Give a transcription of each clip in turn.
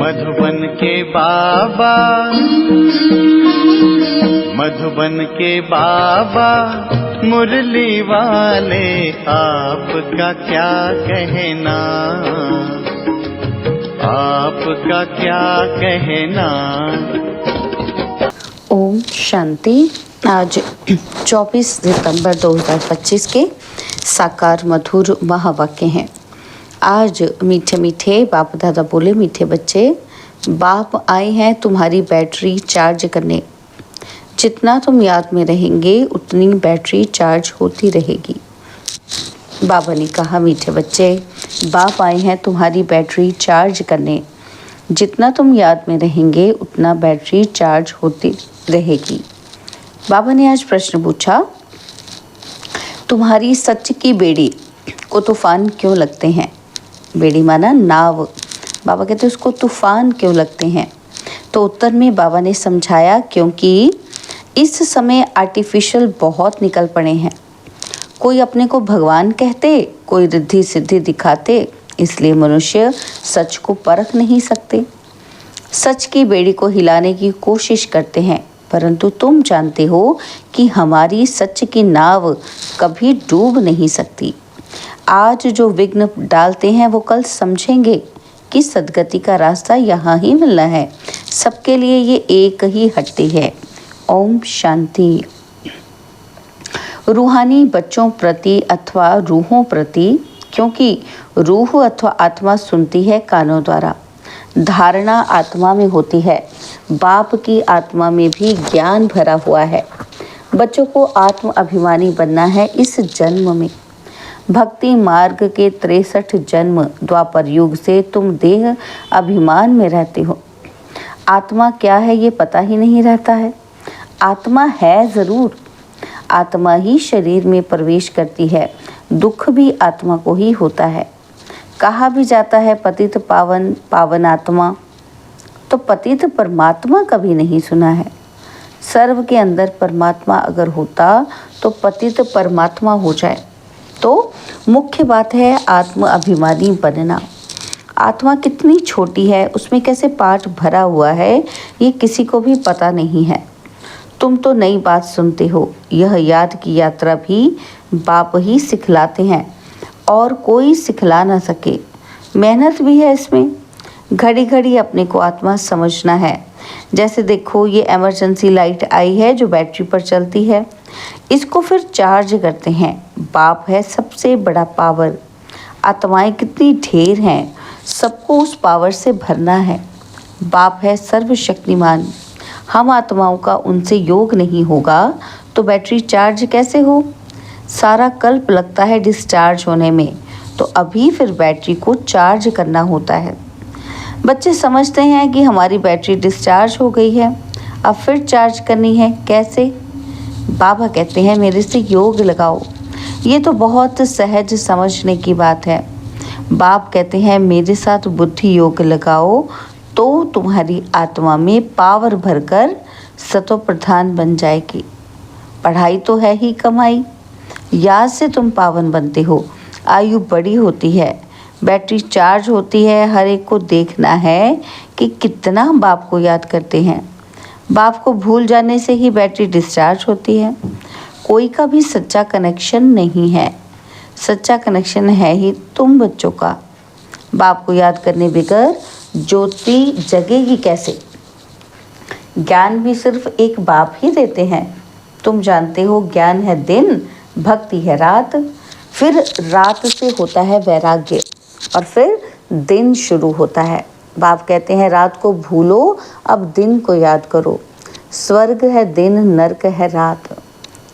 मधुबन के बाबा, मधुबन के बाबा मुरली वाले, आपका क्या कहना, आपका क्या कहना। ओम शांति। आज 24 सितंबर 2025 के साकार मधुर महावाक्य हैं। आज मीठे मीठे बाप दादा बोले, मीठे बच्चे, बाप आए हैं तुम्हारी बैटरी चार्ज करने। जितना तुम याद में रहेंगे उतनी बैटरी चार्ज होती रहेगी। बाबा ने कहा, मीठे बच्चे, बाप आए हैं तुम्हारी बैटरी चार्ज करने। जितना तुम याद में रहेंगे उतना बैटरी चार्ज होती रहेगी। बाबा ने आज प्रश्न पूछा, तुम्हारी सच की बेड़ी को तूफान क्यों लगते हैं? बेड़ी माना नाव। बाबा कहते उसको तूफान क्यों लगते हैं? तो उत्तर में बाबा ने समझाया, क्योंकि इस समय आर्टिफिशियल बहुत निकल पड़े हैं। कोई अपने को भगवान कहते, कोई रिद्धि सिद्धि दिखाते, इसलिए मनुष्य सच को परख नहीं सकते। सच की बेड़ी को हिलाने की कोशिश करते हैं, परंतु तुम जानते हो कि हमारी सच की नाव कभी डूब नहीं सकती। आज जो विघ्न डालते हैं वो कल समझेंगे कि सद्गति का रास्ता यहाँ ही मिलना है। सबके लिए ये एक ही हट्टी है। ओम शांति। रूहानी बच्चों प्रति अथवा रूहों प्रति, क्योंकि रूह अथवा आत्मा सुनती है कानों द्वारा, धारणा आत्मा में होती है। बाप की आत्मा में भी ज्ञान भरा हुआ है। बच्चों को आत्म अभिमानी बनना है इस जन्म में। भक्ति मार्ग के 63 जन्म द्वापर युग से तुम देह अभिमान में रहते हो। आत्मा क्या है ये पता ही नहीं रहता है। आत्मा है ज़रूर, आत्मा ही शरीर में प्रवेश करती है। दुख भी आत्मा को ही होता है। कहा भी जाता है पतित पावन, पावन आत्मा। तो पतित परमात्मा कभी नहीं सुना है। सर्व के अंदर परमात्मा अगर होता तो पतित परमात्मा हो जाए। तो मुख्य बात है आत्म अभिमानी बनना। आत्मा कितनी छोटी है, उसमें कैसे पाठ भरा हुआ है, ये किसी को भी पता नहीं है। तुम तो नई बात सुनते हो। यह याद की यात्रा भी बाप ही सिखलाते हैं और कोई सिखला ना सके। मेहनत भी है इसमें। घड़ी घड़ी अपने को आत्मा समझना है। जैसे देखो, ये इमरजेंसी लाइट आई है जो बैटरी पर चलती है, इसको फिर चार्ज करते हैं। बाप है सबसे बड़ा पावर। आत्माएं कितनी ढेर हैं, सबको उस पावर से भरना है। बाप है सर्वशक्तिमान। हम आत्माओं का उनसे योग नहीं होगा तो बैटरी चार्ज कैसे हो? सारा कल्प लगता है डिस्चार्ज होने में, तो अभी फिर बैटरी को चार्ज करना होता है। बच्चे समझते हैं कि हमारी बैटरी डिस्चार्ज हो गई है, अब फिर चार्ज करनी है। कैसे? बाबा कहते हैं मेरे से योग लगाओ। ये तो बहुत सहज समझने की बात है। बाप कहते हैं मेरे साथ बुद्धि योग लगाओ तो तुम्हारी आत्मा में पावर भरकर सतो प्रधान बन जाएगी। पढ़ाई तो है ही कमाई, याद से तुम पावन बनते हो। आयु बड़ी होती है, बैटरी चार्ज होती है। हर एक को देखना है कि कितना बाप को याद करते हैं। बाप को भूल जाने से ही बैटरी डिस्चार्ज होती है। कोई का भी सच्चा कनेक्शन नहीं है। सच्चा कनेक्शन है ही तुम बच्चों का। बाप को याद करने बगैर ज्योति जगेगी कैसे? ज्ञान भी सिर्फ एक बाप ही देते हैं। तुम जानते हो, ज्ञान है दिन, भक्ति है रात, फिर रात से होता है वैराग्य और फिर दिन शुरू होता है। बाप कहते हैं रात को भूलो, अब दिन को याद करो। स्वर्ग है दिन, नरक है रात।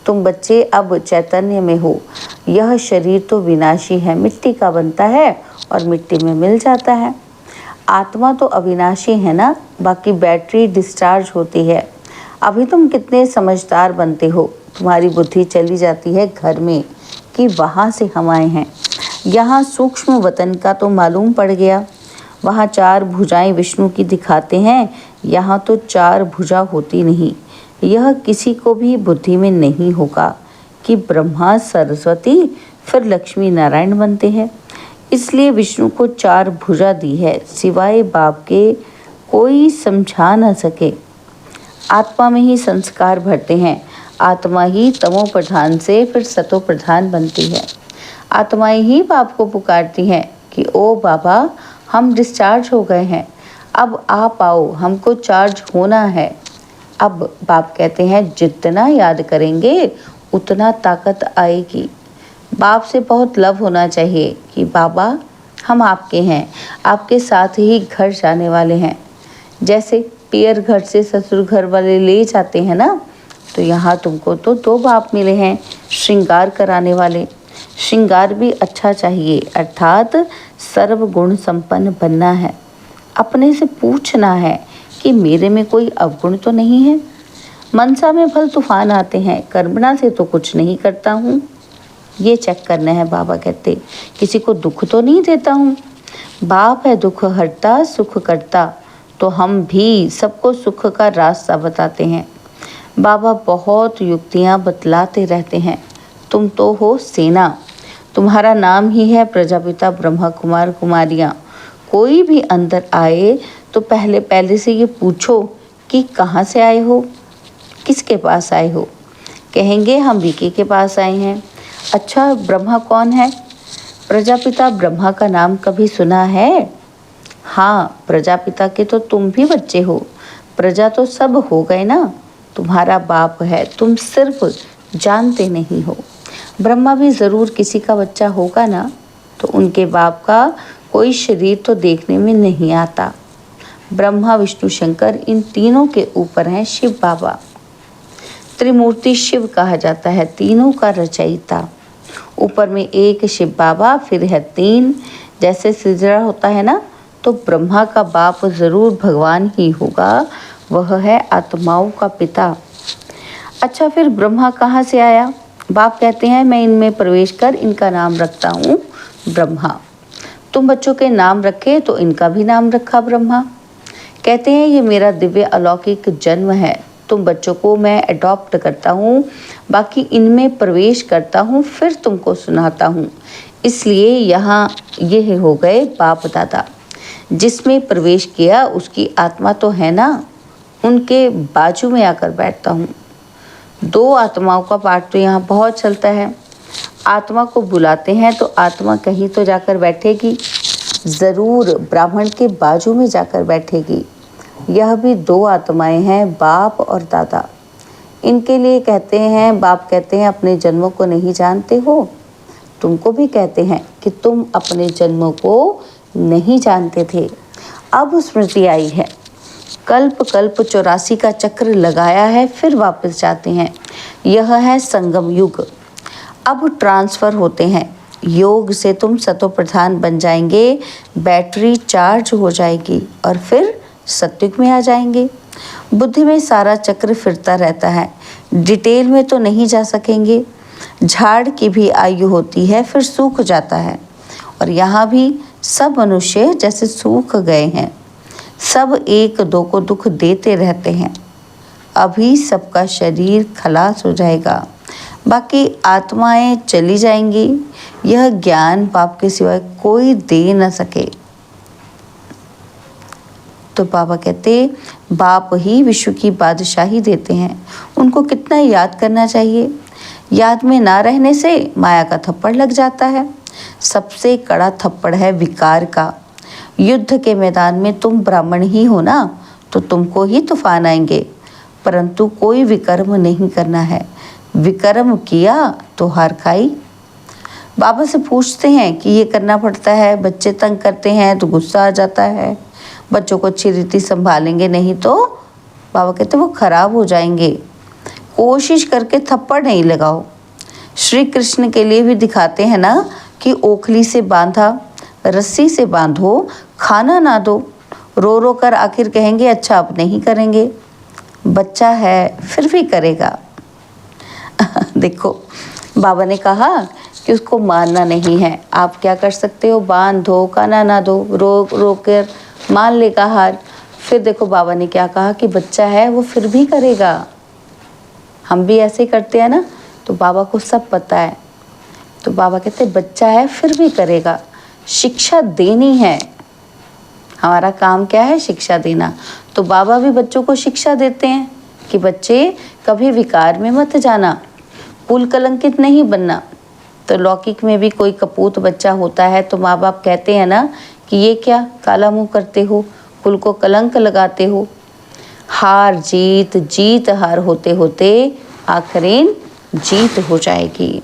तुम बच्चे अब चैतन्य में हो। यह शरीर तो विनाशी है, मिट्टी का बनता है और मिट्टी में मिल जाता है। आत्मा तो अविनाशी है ना, बाकी बैटरी डिस्चार्ज होती है। अभी तुम कितने समझदार बनते हो। तुम्हारी बुद्धि चली जाती है घर में कि वहाँ से हम आए हैं। यहाँ सूक्ष्म वतन का तो मालूम पड़ गया। वहाँ 4 भुजाएं विष्णु की दिखाते हैं, यहाँ तो 4 भुजा होती नहीं। यह किसी को भी बुद्धि में नहीं होगा कि ब्रह्मा सरस्वती फिर लक्ष्मी नारायण बनते हैं। इसलिए विष्णु को 4 भुजा दी है, सिवाय बाप के कोई समझा न सके। आत्मा में ही संस्कार भरते हैं। आत्मा ही तमो प्रधान से फिर सतो प्रधान बनती है। आत्माएं ही बाप को पुकारती हैं कि ओ बाबा, हम डिस्चार्ज हो गए हैं, अब आप आओ, हमको चार्ज होना है। अब बाप कहते हैं जितना याद करेंगे उतना ताकत आएगी। बाप से बहुत लव होना चाहिए कि बाबा हम आपके हैं, आपके साथ ही घर जाने वाले हैं। जैसे पियर घर से ससुर घर वाले ले जाते हैं ना, तो यहाँ तुमको तो 2 बाप मिले हैं श्रृंगार कराने वाले। श्रृंगार भी अच्छा चाहिए, अर्थात सर्वगुण संपन्न बनना है। अपने से पूछना है कि मेरे में कोई अवगुण तो नहीं है। मनसा में भल तूफान आते हैं, कर्मणा से तो कुछ नहीं करता हूँ। ये चेक करना है। बाबा कहते किसी को दुख तो नहीं देता हूँ। बाप है दुख हरता सुख करता, तो हम भी सबको सुख का रास्ता बताते हैं। बाबा बहुत युक्तियाँ बतलाते रहते हैं। तुम तो हो सेना, तुम्हारा नाम ही है प्रजापिता ब्रह्मा कुमार कुमारियाँ। कोई भी अंदर आए तो पहले से ये पूछो कि कहाँ से आए हो, किसके पास आए हो। कहेंगे हम विकी के पास आए हैं। अच्छा, ब्रह्मा कौन है? प्रजापिता ब्रह्मा का नाम कभी सुना है? हाँ, प्रजापिता के तो तुम भी बच्चे हो। प्रजा तो सब हो गए ना, तुम्हारा बाप है, तुम सिर्फ जानते नहीं हो। ब्रह्मा भी ज़रूर किसी का बच्चा होगा ना, तो उनके बाप का कोई शरीर तो देखने में नहीं आता। ब्रह्मा विष्णु शंकर इन तीनों के ऊपर हैं शिव बाबा। त्रिमूर्ति शिव कहा जाता है, तीनों का रचयिता। ऊपर में एक शिव बाबा, फिर है 3। जैसे सिजरा होता है ना, तो ब्रह्मा का बाप ज़रूर भगवान ही होगा, वह है आत्माओं का पिता। अच्छा, फिर ब्रह्मा कहाँ से आया? बाप कहते हैं मैं इनमें प्रवेश कर इनका नाम रखता हूँ ब्रह्मा। तुम बच्चों के नाम रखे तो इनका भी नाम रखा ब्रह्मा। कहते हैं ये मेरा दिव्य अलौकिक जन्म है। तुम बच्चों को मैं अडॉप्ट करता हूँ, बाकी इनमें प्रवेश करता हूँ, फिर तुमको सुनाता हूँ। इसलिए यहाँ ये हो गए बाप दादा। जिसमें प्रवेश किया उसकी आत्मा तो है ना, उनके बाजू में आकर बैठता हूँ। 2 आत्माओं का पाठ तो यहाँ बहुत चलता है। आत्मा को बुलाते हैं तो आत्मा कहीं तो जाकर बैठेगी, ज़रूर ब्राह्मण के बाजू में जाकर बैठेगी। यह भी 2 आत्माएं हैं, बाप और दादा। इनके लिए कहते हैं, बाप कहते हैं अपने जन्मों को नहीं जानते हो। तुमको भी कहते हैं कि तुम अपने जन्मों को नहीं जानते थे। अब स्मृति आई है, कल्प कल्प 84 का चक्र लगाया है, फिर वापस जाते हैं। यह है संगम युग। अब ट्रांसफ़र होते हैं। योग से तुम सतो प्रधान बन जाएंगे, बैटरी चार्ज हो जाएगी और फिर सत्युग में आ जाएंगे। बुद्धि में सारा चक्र फिरता रहता है, डिटेल में तो नहीं जा सकेंगे। झाड़ की भी आयु होती है, फिर सूख जाता है। और यहाँ भी सब मनुष्य जैसे सूख गए हैं, सब 1-2 को दुख देते रहते हैं। अभी सबका शरीर खलास हो जाएगा, बाकी आत्माएं चली जाएंगी। यह ज्ञान बाप के सिवाय कोई दे न सके। तो बाबा कहते बाप ही विश्व की बादशाही देते हैं, उनको कितना याद करना चाहिए। याद में ना रहने से माया का थप्पड़ लग जाता है। सबसे कड़ा थप्पड़ है विकार का। युद्ध के मैदान में तुम ब्राह्मण ही हो ना, तो तुमको ही तूफान आएंगे, परंतु कोई विकर्म नहीं करना है। विकर्म किया तो हार खाई। बाबा से पूछते हैं कि ये करना पड़ता है, बच्चे तंग करते हैं तो गुस्सा आ जाता है, बच्चों को अच्छी रीति संभालेंगे नहीं तो बाबा कहते वो खराब हो जाएंगे। कोशिश करके थप्पड़ नहीं लगाओ। श्री कृष्ण के लिए भी दिखाते हैं ना कि ओखली से बांधा, रस्सी से बांधो, खाना ना दो, रो रो कर आखिर कहेंगे अच्छा अब नहीं करेंगे। बच्चा है फिर भी करेगा। देखो बाबा ने कहा कि उसको मानना नहीं है। आप क्या कर सकते हो, बांध दो, खाना ना दो, रो रो कर मान लेगा हार। फिर देखो बाबा ने क्या कहा कि बच्चा है वो फिर भी करेगा। हम भी ऐसे ही करते हैं ना, तो बाबा को सब पता है। तो बाबा कहते बच्चा है फिर भी करेगा। शिक्षा देनी है, हमारा काम क्या है? शिक्षा देना। तो बाबा भी बच्चों को शिक्षा देते हैं कि बच्चे कभी विकार में मत जाना, कुल कलंकित नहीं बनना। तो लौकिक में भी कोई कपूत बच्चा होता है तो माँ बाप कहते हैं ना कि ये क्या काला मुंह करते हो, कुल को कलंक लगाते हो। हार जीत, जीत हार होते होते आखिरीन जीत हो जाएगी।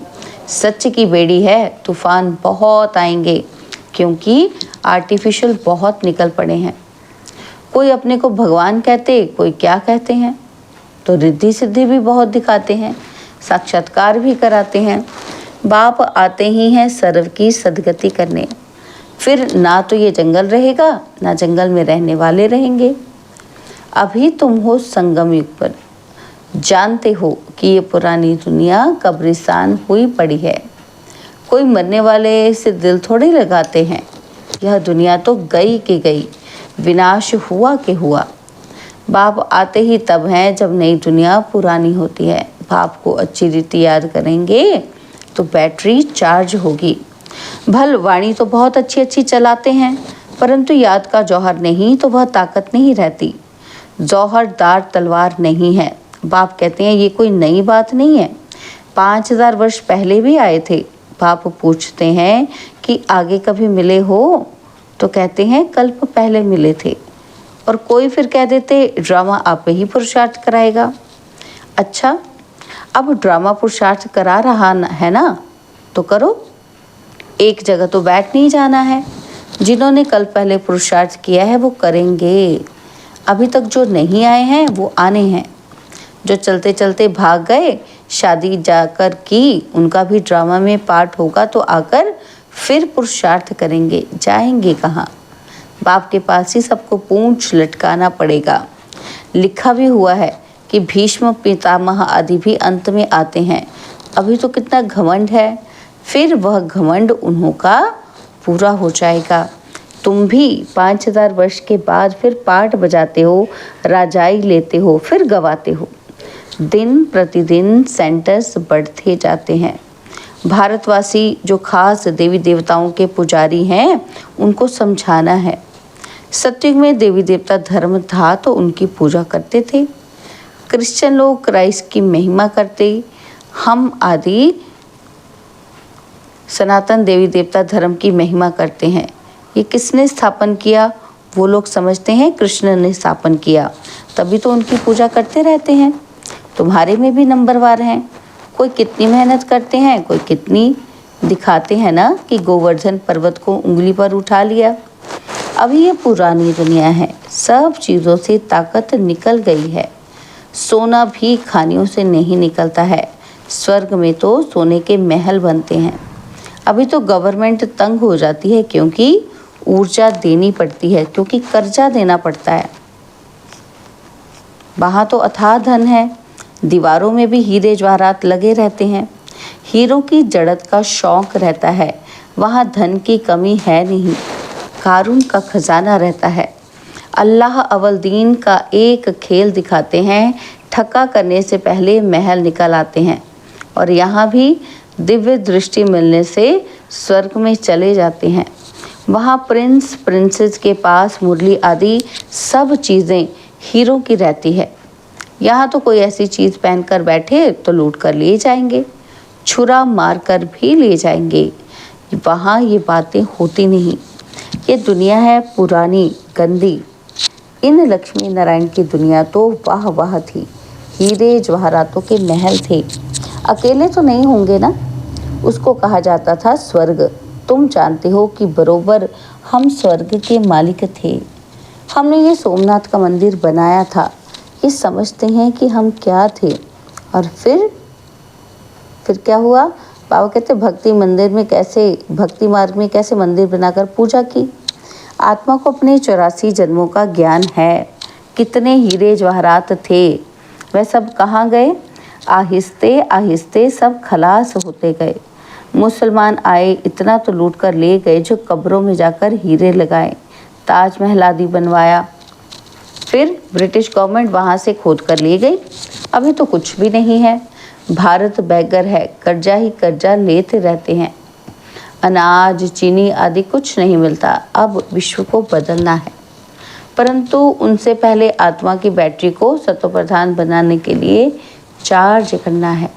सच की बेड़ी है, तूफान बहुत आएंगे, क्योंकि आर्टिफिशियल बहुत निकल पड़े हैं। कोई अपने को भगवान कहते, कोई क्या कहते हैं, तो रिद्धि सिद्धि भी बहुत दिखाते हैं, साक्षात्कार भी कराते हैं। बाप आते ही हैं सर्व की सदगति करने। फिर ना तो ये जंगल रहेगा, ना जंगल में रहने वाले रहेंगे। अभी तुम हो संगम युग पर, जानते हो कि ये पुरानी दुनिया कब्रिस्तान हुई पड़ी है। कोई मरने वाले से दिल थोड़े लगाते हैं। यह दुनिया तो गई की गई, विनाश हुआ के हुआ। बाप आते ही तब हैं जब नई दुनिया पुरानी होती है। बाप को अच्छी रीति याद करेंगे तो बैटरी चार्ज होगी। भल वाणी तो बहुत अच्छी अच्छी चलाते हैं, परंतु याद का जौहर नहीं तो वह ताकत नहीं रहती। जौहरदार तलवार नहीं है। बाप कहते हैं ये कोई नई बात नहीं है, 5000 वर्ष पहले भी आए थे। बाप पूछते हैं कि आगे कभी मिले हो, तो कहते हैं कल्प पहले मिले थे। और कोई फिर कह देते ड्रामा आप ही पुरुषार्थ कराएगा। अच्छा, अब ड्रामा पुरुषार्थ करा रहा है ना, तो करो। एक जगह तो बैठ नहीं जाना है। जिन्होंने कल पहले पुरुषार्थ किया है वो करेंगे। अभी तक जो नहीं आए हैं वो आने हैं। जो चलते चलते भाग गए, शादी जाकर की, उनका भी ड्रामा में पार्ट होगा तो आकर फिर पुरुषार्थ करेंगे। जाएंगे कहाँ? बाप के पास ही सबको पूंछ लटकाना पड़ेगा। लिखा भी हुआ है कि भीष्म पितामह आदि भी अंत में आते हैं। अभी तो कितना घमंड है, फिर वह घमंड उन्हों का पूरा हो जाएगा। तुम भी 5000 वर्ष के बाद फिर पाठ बजाते हो, राजाई लेते हो, फिर गवाते हो। दिन प्रतिदिन सेंटर्स बढ़ते जाते हैं। भारतवासी जो खास देवी देवताओं के पुजारी हैं, उनको समझाना है। सत्युग में देवी देवता धर्म था तो उनकी पूजा करते थे। क्रिश्चियन लोग क्राइस्ट की महिमा करते। हम आदि सनातन देवी देवता धर्म की महिमा करते हैं। ये किसने स्थापन किया? वो लोग समझते हैं कृष्ण ने स्थापन किया, तभी तो उनकी पूजा करते रहते हैं। तुम्हारे में भी नंबरवार हैं। कोई कितनी मेहनत करते हैं, कोई कितनी दिखाते हैं ना कि गोवर्धन पर्वत को उंगली पर उठा लिया। अभी ये पुरानी दुनिया है, सब चीज़ों से ताकत निकल गई है। सोना भी खानियों से नहीं निकलता है। स्वर्ग में तो सोने के महल बनते हैं। अभी तो गवर्नमेंट तंग हो जाती है क्योंकि ऊर्जा देनी पड़ती है, क्योंकि कर्जा देना पड़ता है। वहाँ तो अथाह धन है। दीवारों में भी हीरे जवाहरात लगे रहते हैं। हीरों की जड़त का शौक रहता है। वहाँ धन की कमी है नहीं, कारून का खजाना रहता है। अल्लाह अव्वल दीन का एक खेल दिखाते हैं। ठक्का करने से पहले महल निकल आते हैं और यहाँ भी दिव्य दृष्टि मिलने से स्वर्ग में चले जाते हैं। वहाँ प्रिंस प्रिंसेस के पास मुरली आदि सब चीज़ें हीरों की रहती है। यहाँ तो कोई ऐसी चीज़ पहनकर बैठे तो लूट कर ले जाएंगे, छुरा मार कर भी ले जाएंगे। वहाँ ये बातें होती नहीं। ये दुनिया है पुरानी, गंदी। इन लक्ष्मी नारायण की दुनिया तो वाह वाह थी। हीरे जवाहरातों के महल थे। अकेले तो नहीं होंगे ना, उसको कहा जाता था स्वर्ग। तुम जानते हो कि बरोबर हम स्वर्ग के मालिक थे। हमने ये सोमनाथ का मंदिर बनाया था। ये समझते हैं कि हम क्या थे। और फिर क्या हुआ? बाबा कहते भक्ति मार्ग में कैसे मंदिर बनाकर पूजा की। आत्मा को अपने 84 जन्मों का ज्ञान है। कितने हीरे जवाहरात थे, वह सब कहाँ गए? आहिस्ते आहिस्ते सब खलास होते गए। मुसलमान आए, इतना तो लूट कर ले गए जो कब्रों में जाकर हीरे लगाए, ताजमहल आदि बनवाया। फिर ब्रिटिश गवर्नमेंट वहाँ से खोद कर ले गई। अभी तो कुछ भी नहीं है। भारत बेघर है, कर्जा ही कर्जा लेते रहते हैं। अनाज चीनी आदि कुछ नहीं मिलता। अब विश्व को बदलना है। परंतु उनसे पहले आत्मा की बैटरी को सत्वप्रधान बनाने के लिए चार्ज करना है।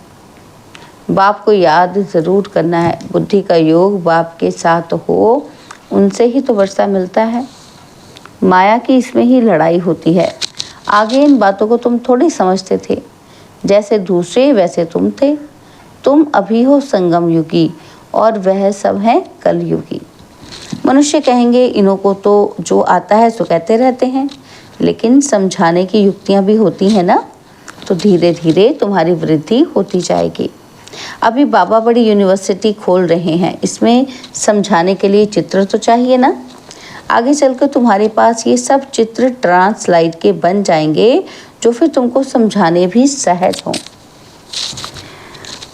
बाप को याद ज़रूर करना है। बुद्धि का योग बाप के साथ हो, उनसे ही तो वर्षा मिलता है। माया की इसमें ही लड़ाई होती है। आगे इन बातों को तुम थोड़ी समझते थे। जैसे दूसरे वैसे तुम थे। तुम अभी हो संगम युगी और वह सब हैं कलयुगी। मनुष्य कहेंगे इन्हों को तो जो आता है सो कहते रहते हैं, लेकिन समझाने की युक्तियां भी होती हैं ना, तो धीरे धीरे तुम्हारी वृद्धि होती जाएगी। अभी बाबा बड़ी यूनिवर्सिटी खोल रहे हैं, इसमें समझाने के लिए चित्र तो चाहिए ना। आगे चलकर तुम्हारे पास ये सब चित्र ट्रांसलाइट के बन जाएंगे, जो फिर तुमको समझाने भी सहज हों।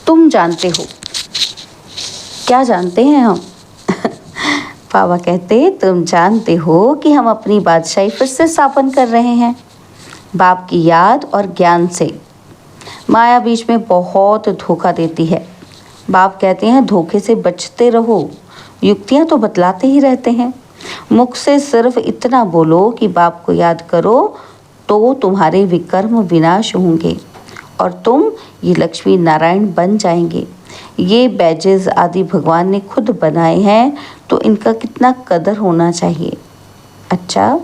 तुम जानते हो, क्या जानते हैं हम? बाबा कहते तुम जानते हो कि हम अपनी बादशाही फिर से स्थापन कर रहे हैं, बाप की याद और ज्ञान से। माया बीच में बहुत धोखा देती है। बाप कहते हैं धोखे से बचते रहो। युक्तियां तो बतलाते ही रहते हैं। मुख से सिर्फ इतना बोलो कि बाप को याद करो, तो तुम्हारे विकर्म विनाश होंगे और तुम ये लक्ष्मी नारायण बन जाएंगे। ये बैजेस आदि भगवान ने खुद बनाए हैं, तो इनका कितना कदर होना चाहिए। अच्छा,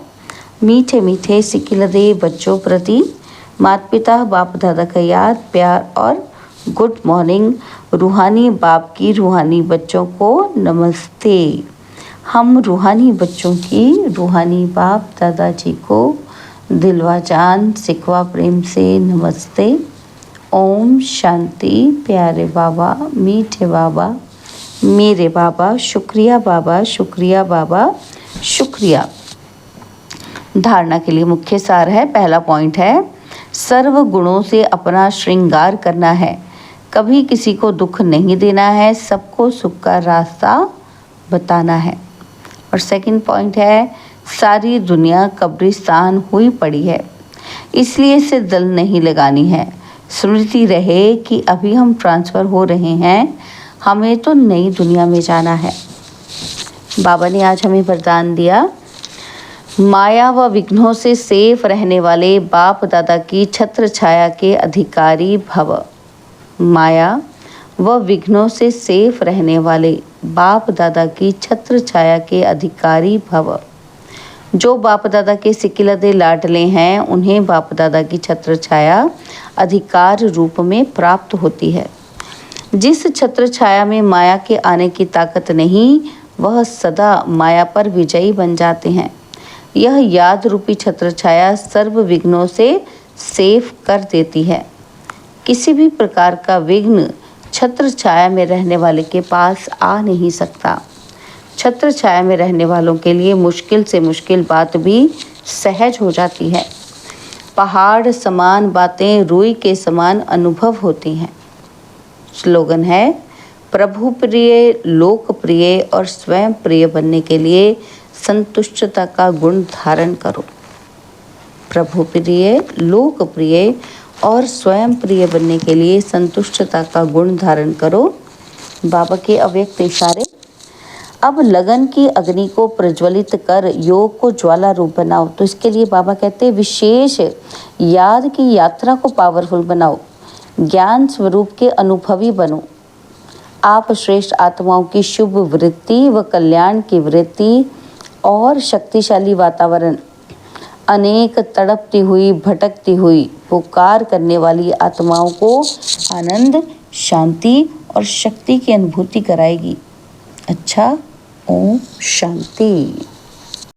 मीठे मीठे सिकिलदे बच्चों प्रति माता पिता बाप दादा का याद प्यार और गुड मॉर्निंग। रूहानी बाप की रूहानी बच्चों को नमस्ते। हम रूहानी बच्चों की रूहानी बाप दादाजी को दिलवा जान सिखवा प्रेम से नमस्ते। ओम शांति। प्यारे बाबा, मीठे बाबा, मेरे बाबा, शुक्रिया बाबा, शुक्रिया बाबा, शुक्रिया। धारणा के लिए मुख्य सार है। पहला पॉइंट है, सर्व गुणों से अपना श्रृंगार करना है। कभी किसी को दुख नहीं देना है, सबको सुख का रास्ता बताना है। और सेकंड पॉइंट है, सारी दुनिया कब्रिस्तान हुई पड़ी है, इसलिए इसे दिल नहीं लगानी है। स्मृति रहे कि अभी हम ट्रांसफ़र हो रहे हैं, हमें तो नई दुनिया में जाना है। बाबा ने आज हमें वरदान दिया, माया व विघ्नों से सेफ रहने वाले बाप दादा की छत्र छाया के अधिकारी भव। माया व विघ्नों से सेफ रहने वाले बाप दादा की छत्र छाया के अधिकारी भव। जो बाप दादा के सिकिलदे लाडले हैं, उन्हें बाप दादा की छत्र छाया अधिकार रूप में प्राप्त होती है। जिस छत्र छाया में माया के आने की ताकत नहीं, वह सदा माया पर विजयी बन जाते हैं। यह याद रूपी छत्र छाया सर्व विघ्नों से सेफ कर देती है। किसी भी प्रकार का विघ्न छत्र छाया में रहने वाले के पास आ नहीं सकता। छत्र छाया में रहने वालों के लिए मुश्किल से मुश्किल बात भी सहज हो जाती है। पहाड़ समान बातें रुई के समान अनुभव होती हैं। स्लोगन है, प्रभु प्रिय, लोकप्रिय और स्वयं प्रिय बनने के लिए संतुष्टता का गुण धारण करो। प्रभु प्रिय, लोकप्रिय और स्वयं प्रिय बनने के लिए संतुष्टता का गुण धारण करो। बाबा के अव्यक्त इशारे। अब लगन की अग्नि को प्रज्वलित कर योग को ज्वाला रूप बनाओ। तो इसके लिए बाबा कहते हैं विशेष याद की यात्रा को पावरफुल बनाओ। ज्ञान स्वरूप के अनुभवी बनो। आप श्रेष्ठ आत्माओं की शुभ वृत्ति व कल्याण की वृत्ति और शक्तिशाली वातावरण, अनेक तड़पती हुई भटकती हुई पुकार करने वाली आत्माओं को आनंद, शांति और शक्ति की अनुभूति कराएगी। अच्छा, ओम शांति।